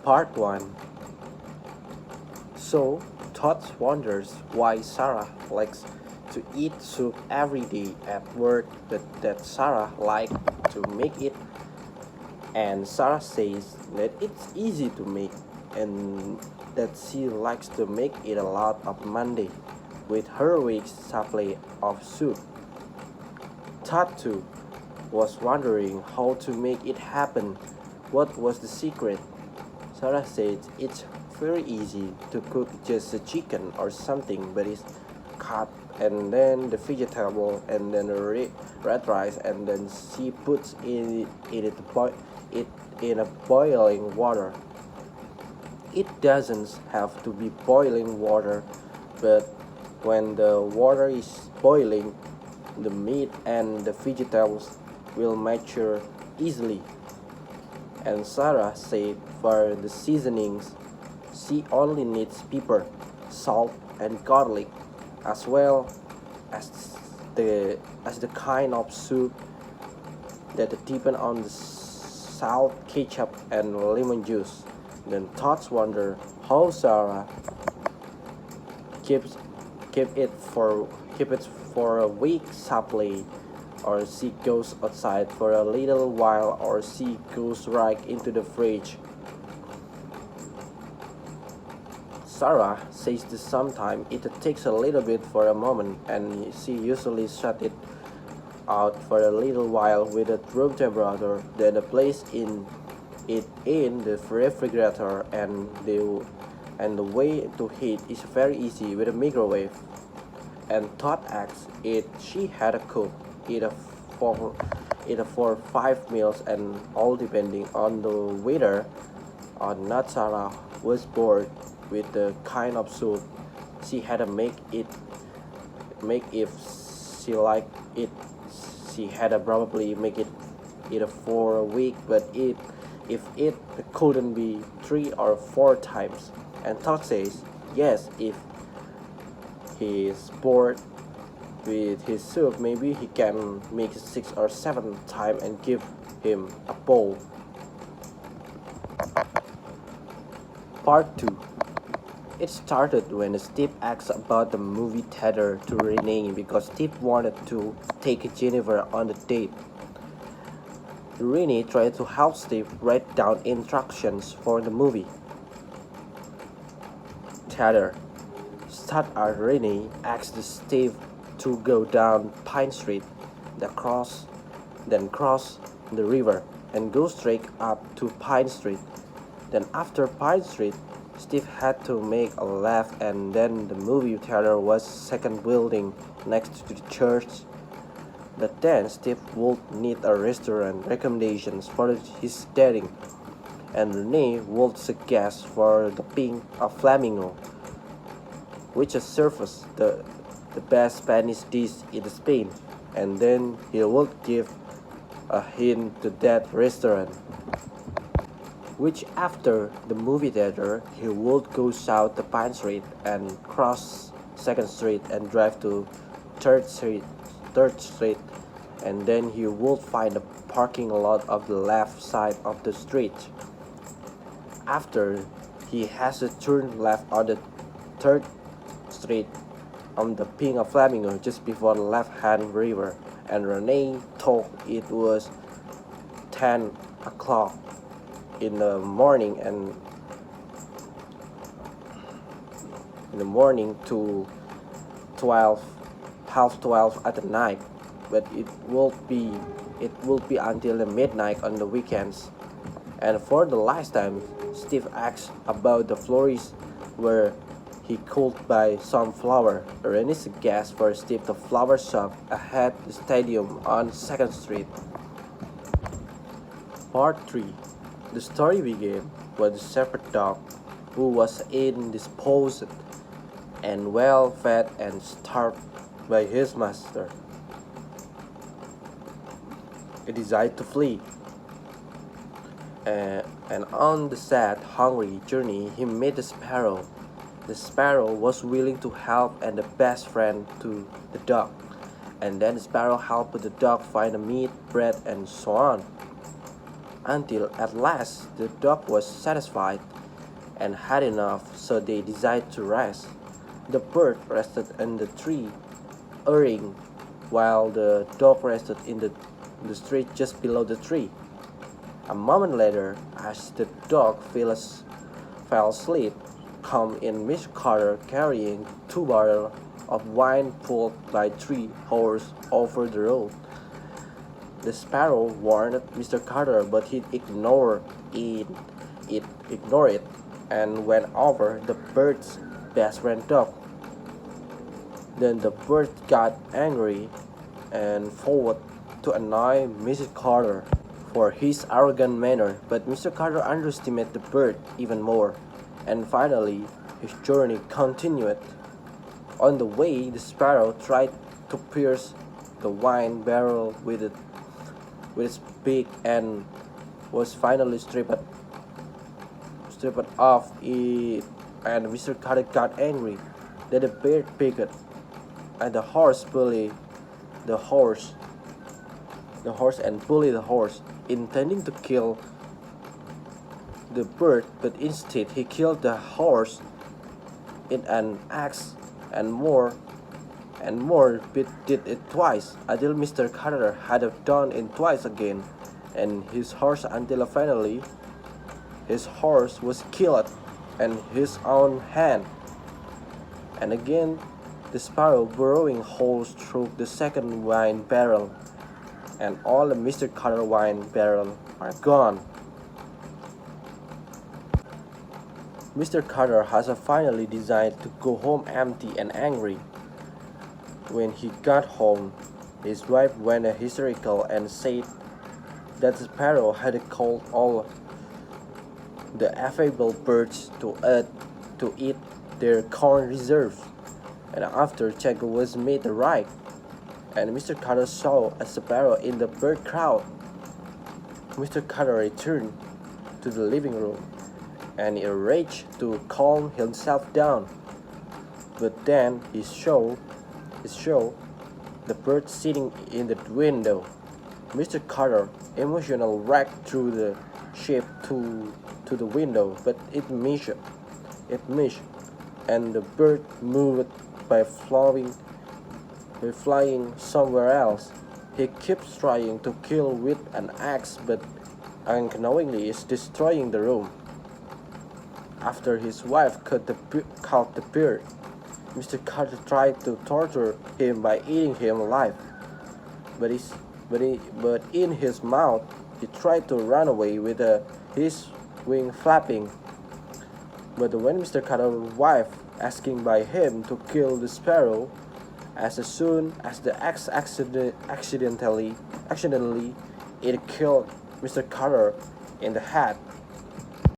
Part 1. So, Todd wonders why Sarah likes to eat soup every day at work, but that Sarah likes to make it, and Sarah says that it's easy to make and that she likes to make it a lot of Monday with her week's supply of soup. Todd too was wondering how to make it happen. What was the secret? Sarah said it's very easy to cook just a chicken or something, but it's cut and then the vegetable and then the red rice and then she puts it in a boiling water. It doesn't have to be boiling water, but when the water is boiling, the meat and the vegetables will mature easily. And Sarah said for the seasonings, she only needs pepper, salt, and garlic, as well as the kind of soup that depend on the salt, ketchup, and lemon juice. Then thoughts wonder how Sarah keeps keep it for a week supply, or she goes outside for a little while, or she goes right into the fridge. Sarah says that sometimes it takes a little bit for a moment, and she usually shut it out for a little while with a room temperature, then place it in the refrigerator, and the way to heat is very easy with a microwave. And Todd asks if she had a cook either for either for 5 meals and all depending on the weather or not. Sarah was bored with the kind of soup she had to make if she liked it. She had to probably make it either for a week, but if it couldn't be 3 or 4 times. And Todd says yes, if he's bored with his soup, maybe he can make 6 or 7 times and give him a bowl. Part 2. It started when Steve asked about the movie theater to Renee because Steve wanted to take Jennifer on the date. Renee tried to help Steve write down instructions for the movie theater. Start at Renee asked Steve to go down Pine Street, then cross the river and go straight up to Pine Street. Then after Pine Street, Steve had to make a left, and then the movie theater was second building next to the church. But then Steve would need a restaurant recommendations for his dating, and Renee would suggest for the Pink a Flamingo, which serves the best Spanish dish in Spain, and then he would give a hint to that restaurant. Which after the movie theater, he would go south to Pine Street and cross 2nd Street and drive to 3rd Street, and then he would find a parking lot of the left side of the street. After he has to turn left on the 3rd Street on the Pink Flamingo just before the left-hand river, and Renee thought it was 10 o'clock in the morning and to 12 half 12 at the night, but it will be until the midnight on the weekends. And for the last time, Steve asked about the florist where he could buy some flower. Renee suggests for Steve the flower shop ahead the stadium on 2nd Street. Part 3. The story began with a shepherd dog who was indisposed and well fed and starved by his master. He decided to flee, and on the sad, hungry journey, he met a sparrow. The sparrow was willing to help and the best friend to the dog. And then the sparrow helped the dog find the meat, bread, and so on. until at last the dog was satisfied and had enough, so they decided to rest. The bird rested in the tree, erring, while the dog rested in the street just below the tree. A moment later, as the dog fell asleep, come in Miss Carter carrying 2 barrels of wine pulled by 3 horses over the road. The sparrow warned Mr. Carter, but he ignored it and went over the bird's best friend dog. Then the bird got angry and vowed to annoy Mrs. Carter for his arrogant manner, but Mr. Carter underestimated the bird even more, and finally his journey continued. On the way, the sparrow tried to pierce the wine barrel with its beak and was finally stripped off it, and Mr. Carter got angry. Then the bird picked and the horse bullied the horse, intending to kill the bird, but instead he killed the horse in an axe, and did it twice until Mr. Carter had done it twice again, and his horse until finally his horse was killed in his own hand. And again the sparrow burrowing holes through the second wine barrel, and all the Mr. Carter wine barrels are gone. Mr. Carter has finally decided to go home empty and angry. When he got home, his wife went hysterical and said that the sparrow had called all the affable birds to eat their corn reserves, and after check was made right, and Mr. Carter saw a sparrow in the bird crowd. Mr. Carter returned to the living room and enraged to calm himself down, but then he saw the bird sitting in the window. Mr. Carter, emotional, racked through the shape to the window, but it missed, and the bird moved by flying somewhere else. He keeps trying to kill with an axe, but unknowingly is destroying the room. After his wife caught the bird, Mr. Carter tried to torture him by eating him alive, but in his mouth he tried to run away with his wing flapping. But when Mr. Carter's wife asking by him to kill the sparrow, as soon as the axe accidentally it killed Mr. Carter in the head,